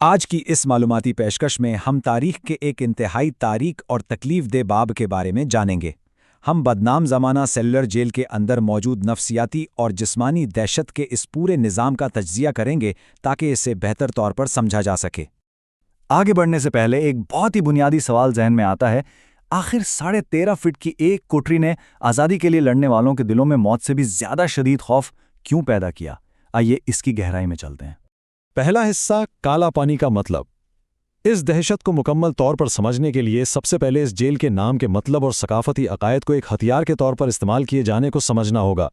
آج کی اس معلوماتی پیشکش میں ہم تاریخ کے ایک انتہائی تاریک اور تکلیف دہ باب کے بارے میں جانیں گے۔ ہم بدنام زمانہ سیلولر جیل کے اندر موجود نفسیاتی اور جسمانی دہشت کے اس پورے نظام کا تجزیہ کریں گے تاکہ اسے بہتر طور پر سمجھا جا سکے۔ آگے بڑھنے سے پہلے ایک بہت ہی بنیادی سوال ذہن میں آتا ہے، آخر 13.5 فٹ کی ایک کوٹری نے آزادی کے لیے لڑنے والوں کے دلوں میں موت سے بھی زیادہ شدید خوف کیوں پیدا کیا؟ آئیے اس کی گہرائی میں چلتے ہیں۔ پہلا حصہ، کالا پانی کا مطلب۔ اس دہشت کو مکمل طور پر سمجھنے کے لیے سب سے پہلے اس جیل کے نام کے مطلب اور ثقافتی عقائد کو ایک ہتھیار کے طور پر استعمال کیے جانے کو سمجھنا ہوگا۔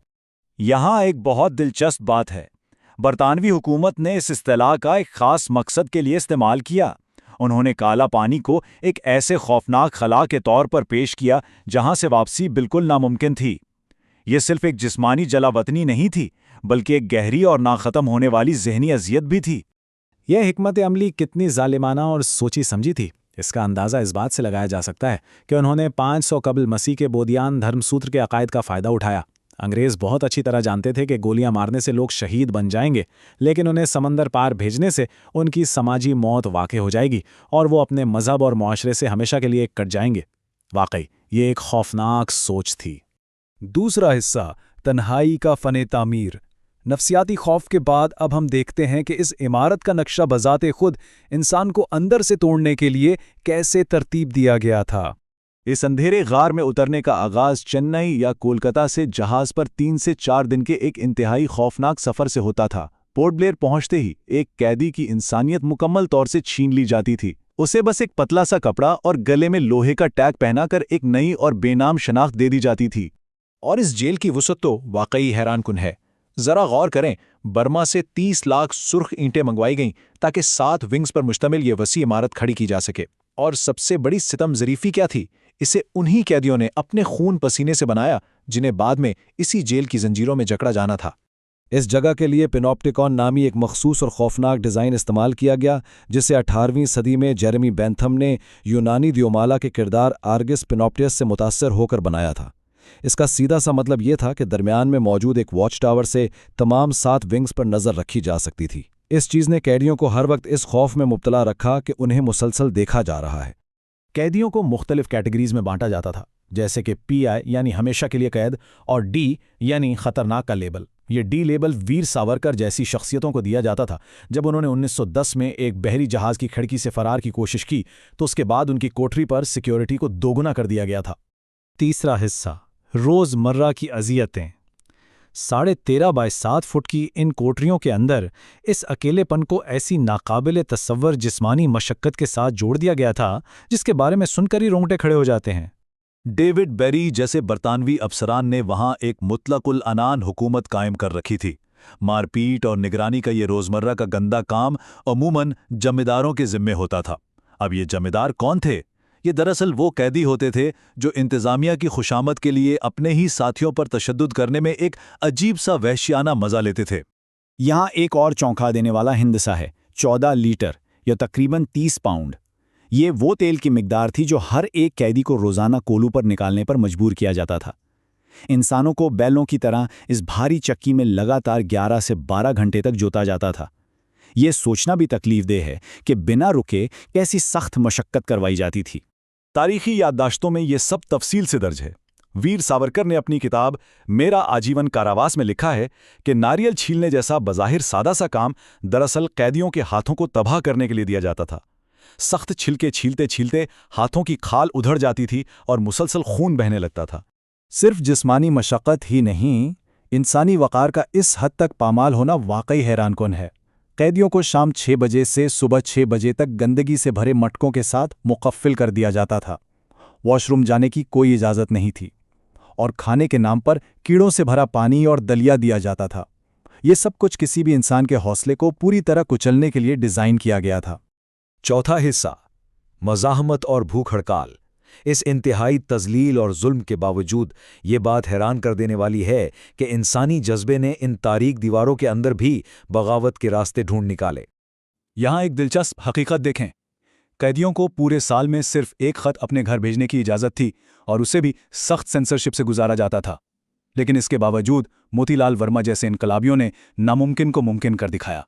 یہاں ایک بہت دلچسپ بات ہے، برطانوی حکومت نے اس اصطلاح کا ایک خاص مقصد کے لیے استعمال کیا۔ انہوں نے کالا پانی کو ایک ایسے خوفناک خلا کے طور پر پیش کیا جہاں سے واپسی بالکل ناممکن تھی۔ یہ صرف ایک جسمانی جلا وطنی نہیں تھی، بلکہ ایک گہری اور ناختم ہونے والی ذہنی اذیت بھی تھی۔ یہ حکمت عملی کتنی ظالمانہ اور سوچی سمجھی تھی، اس کا اندازہ اس بات سے لگایا جا سکتا ہے کہ انہوں نے 500 قبل مسیح کے بودیان دھرم سوتر کے عقائد کا فائدہ اٹھایا۔ انگریز بہت اچھی طرح جانتے تھے کہ گولیاں مارنے سے لوگ شہید بن جائیں گے، لیکن انہیں سمندر پار بھیجنے سے ان کی سماجی موت واقع ہو جائے گی اور وہ اپنے مذہب اور معاشرے سے ہمیشہ کے لیے کٹ جائیں گے۔ واقعی یہ ایک خوفناک سوچ تھی۔ دوسرا حصہ، تنہائی کا فن تعمیر۔ نفسیاتی خوف کے بعد اب ہم دیکھتے ہیں کہ اس عمارت کا نقشہ بذات خود انسان کو اندر سے توڑنے کے لیے کیسے ترتیب دیا گیا تھا۔ اس اندھیرے غار میں اترنے کا آغاز چنئی یا کولکتہ سے جہاز پر 3 سے 4 دن کے ایک انتہائی خوفناک سفر سے ہوتا تھا۔ پورٹ بلیئر پہنچتے ہی ایک قیدی کی انسانیت مکمل طور سے چھین لی جاتی تھی۔ اسے بس ایک پتلا سا کپڑا اور گلے میں لوہے کا ٹیگ پہنا کر ایک نئی اور بے نام شناخت دے دی جاتی تھی۔ اور اس جیل کی وسعت تو واقعی حیران کن ہے۔ ذرا غور کریں، برما سے 30 لاکھ سرخ اینٹیں منگوائی گئیں تاکہ 7 ونگز پر مشتمل یہ وسیع عمارت کھڑی کی جا سکے۔ اور سب سے بڑی ستم ظریفی کیا تھی؟ اسے انہی قیدیوں نے اپنے خون پسینے سے بنایا جنہیں بعد میں اسی جیل کی زنجیروں میں جکڑا جانا تھا۔ اس جگہ کے لیے پینوپٹیکون نامی ایک مخصوص اور خوفناک ڈیزائن استعمال کیا گیا، جسے 18ویں صدی میں جیرمی بینتھم نے یونانی دیومالا کے کردار آرگس پینوپٹیس سے متاثر ہو کر بنایا تھا۔ اس کا سیدھا سا مطلب یہ تھا کہ درمیان میں موجود ایک واچ ٹاور سے تمام 7 ونگز پر نظر رکھی جا سکتی تھی۔ اس چیز نے قیدیوں کو ہر وقت اس خوف میں مبتلا رکھا کہ انہیں مسلسل دیکھا جا رہا ہے۔ قیدیوں کو مختلف کیٹیگریز میں بانٹا جاتا تھا، جیسے کہ PI یعنی ہمیشہ کے لیے قید اور D یعنی خطرناک کا لیبل۔ یہ D لیبل ویر ساورکر جیسی شخصیتوں کو دیا جاتا تھا۔ جب انہوں نے 1910 میں ایک بحری جہاز کی کھڑکی سے فرار کی کوشش کی تو اس کے بعد ان کی کوٹری پر سیکیورٹی کو دوگنا کر دیا گیا تھا۔ تیسرا حصہ، روز مرہ کی اذیتیں۔ 13.5 بائی 7 فٹ کی ان کوٹریوں کے اندر اس اکیلے پن کو ایسی ناقابل تصور جسمانی مشقت کے ساتھ جوڑ دیا گیا تھا جس کے بارے میں سن کر ہی رونگٹے کھڑے ہو جاتے ہیں۔ ڈیوڈ بیری جیسے برطانوی افسران نے وہاں ایک مطلق العنان حکومت قائم کر رکھی تھی۔ مار پیٹ اور نگرانی کا یہ روزمرہ کا گندا کام عموماً جمینداروں کے ذمے ہوتا تھا۔ اب یہ جمیندار کون تھے؟ یہ دراصل وہ قیدی ہوتے تھے جو انتظامیہ کی خوشامد کے لیے اپنے ہی ساتھیوں پر تشدد کرنے میں ایک عجیب سا وحشیانہ مزہ لیتے تھے۔ یہاں ایک اور چونکا دینے والا ہندسہ ہے، 14 لیٹر یا تقریباً 30 پاؤنڈ۔ یہ وہ تیل کی مقدار تھی جو ہر ایک قیدی کو روزانہ کولو پر نکالنے پر مجبور کیا جاتا تھا۔ انسانوں کو بیلوں کی طرح اس بھاری چکی میں لگاتار 11 سے 12 گھنٹے تک جوتا جاتا تھا۔ یہ سوچنا بھی تکلیف دہ ہے کہ بنا رکے کیسی سخت مشقت کروائی جاتی تھی۔ تاریخی یادداشتوں میں یہ سب تفصیل سے درج ہے۔ ویر ساورکر نے اپنی کتاب میرا آجیون کاراواس میں لکھا ہے کہ ناریل چھیلنے جیسا بظاہر سادہ سا کام دراصل قیدیوں کے ہاتھوں کو تباہ کرنے کے لیے دیا جاتا تھا۔ سخت چھلکے چھیلتے چھیلتے ہاتھوں کی کھال ادھڑ جاتی تھی اور مسلسل خون بہنے لگتا تھا۔ صرف جسمانی مشقت ہی نہیں، انسانی وقار کا اس حد تک پامال ہونا واقعی حیران کن ہے۔ قیدیوں کو شام 6 بجے سے صبح 6 بجے تک گندگی سے بھرے مٹکوں کے ساتھ مقفل کر دیا جاتا تھا۔ واش روم جانے کی کوئی اجازت نہیں تھی، اور کھانے کے نام پر کیڑوں سے بھرا پانی اور دلیا دیا جاتا تھا۔ یہ سب کچھ کسی بھی انسان کے حوصلے کو پوری طرح کچلنے کے لیے ڈیزائن کیا گیا تھا۔ چوتھا حصہ، مزاحمت اور بھوک ہڑتال۔ اس انتہائی تذلیل اور ظلم کے باوجود یہ بات حیران کر دینے والی ہے کہ انسانی جذبے نے ان تاریک دیواروں کے اندر بھی بغاوت کے راستے ڈھونڈ نکالے۔ یہاں ایک دلچسپ حقیقت دیکھیں، قیدیوں کو پورے سال میں صرف ایک خط اپنے گھر بھیجنے کی اجازت تھی اور اسے بھی سخت سینسرشپ سے گزارا جاتا تھا۔ لیکن اس کے باوجود موتی لال ورما جیسے انقلابیوں نے ناممکن کو ممکن کر دکھایا۔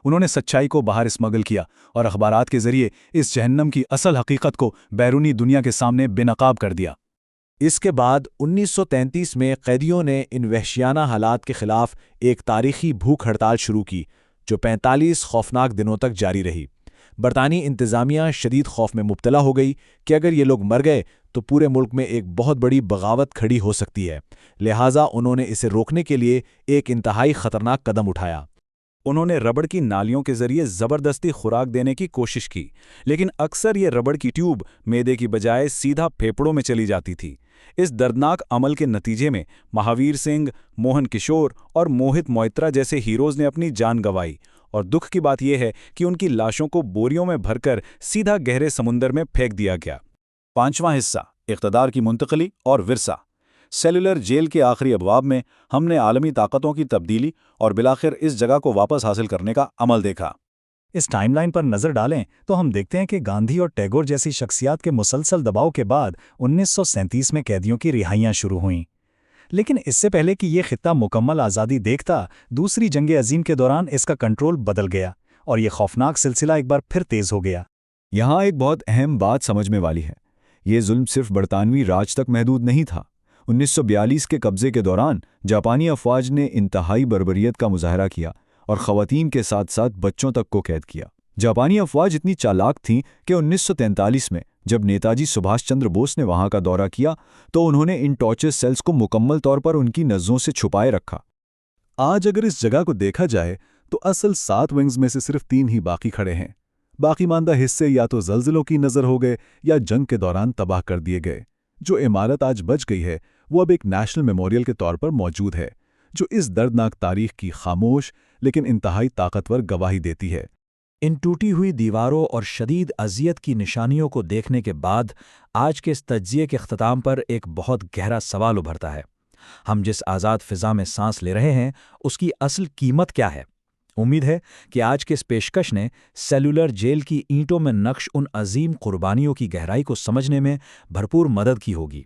انہوں نے سچائی کو باہر اسمگل کیا اور اخبارات کے ذریعے اس جہنم کی اصل حقیقت کو بیرونی دنیا کے سامنے بے نقاب کر دیا۔ اس کے بعد 1933 میں قیدیوں نے ان وحشیانہ حالات کے خلاف ایک تاریخی بھوک ہڑتال شروع کی جو 45 خوفناک دنوں تک جاری رہی۔ برطانوی انتظامیہ شدید خوف میں مبتلا ہو گئی کہ اگر یہ لوگ مر گئے تو پورے ملک میں ایک بہت بڑی بغاوت کھڑی ہو سکتی ہے، لہٰذا انہوں نے اسے روکنے کے لیے ایک انتہائی خطرناک قدم اٹھایا۔ انہوں نے ربڑ کی نالیوں کے ذریعے زبردستی خوراک دینے کی کوشش کی، لیکن اکثر یہ ربڑ کی ٹیوب معدے کی بجائے سیدھا پھیپھڑوں میں چلی جاتی تھی۔ اس دردناک عمل کے نتیجے میں مہاویر سنگھ، موہن کشور اور موہت موئترا جیسے ہیروز نے اپنی جان گنوائی، اور دکھ کی بات یہ ہے کہ ان کی لاشوں کو بوریوں میں بھر کر سیدھا گہرے سمندر میں پھینک دیا گیا۔ 5واں حصہ، اقتدار کی منتقلی اور ورثہ۔ سیلولر جیل کے آخری ابواب میں ہم نے عالمی طاقتوں کی تبدیلی اور بالآخر اس جگہ کو واپس حاصل کرنے کا عمل دیکھا۔ اس ٹائم لائن پر نظر ڈالیں تو ہم دیکھتے ہیں کہ گاندھی اور ٹیگور جیسی شخصیات کے مسلسل دباؤ کے بعد 1937 میں قیدیوں کی رہائیاں شروع ہوئیں۔ لیکن اس سے پہلے کہ یہ خطہ مکمل آزادی دیکھتا، دوسری جنگ عظیم کے دوران اس کا کنٹرول بدل گیا اور یہ خوفناک سلسلہ ایک بار پھر تیز ہو گیا۔ یہاں ایک بہت اہم بات سمجھنے والی ہے، یہ ظلم صرف برطانوی راج تک محدود نہیں تھا۔ 1942 کے قبضے کے دوران جاپانی افواج نے انتہائی بربریت کا مظاہرہ کیا اور خواتین کے ساتھ ساتھ بچوں تک کو قید کیا۔ جاپانی افواج اتنی چالاک تھیں کہ 1943 میں جب نیتاجی سبھاش چندر بوس نے وہاں کا دورہ کیا تو انہوں نے ان ٹارچر سیلز کو مکمل طور پر ان کی نظروں سے چھپائے رکھا۔ آج اگر اس جگہ کو دیکھا جائے تو اصل 7 ونگز میں سے صرف 3 ہی باقی کھڑے ہیں۔ باقی ماندہ حصے یا تو زلزلوں کی نظر ہو گئے یا جنگ کے دوران تباہ کر دیے گئے۔ جو عمارت آج بچ گئی ہے وہ اب ایک نیشنل میموریل کے طور پر موجود ہے، جو اس دردناک تاریخ کی خاموش لیکن انتہائی طاقتور گواہی دیتی ہے۔ ان ٹوٹی ہوئی دیواروں اور شدید اذیت کی نشانیوں کو دیکھنے کے بعد آج کے اس تجزیے کے اختتام پر ایک بہت گہرا سوال ابھرتا ہے۔ ہم جس آزاد فضا میں سانس لے رہے ہیں اس کی اصل قیمت کیا ہے؟ امید ہے کہ آج کے اس پیشکش نے سیلولر جیل کی اینٹوں میں نقش ان عظیم قربانیوں کی گہرائی کو سمجھنے میں بھرپور مدد کی ہوگی۔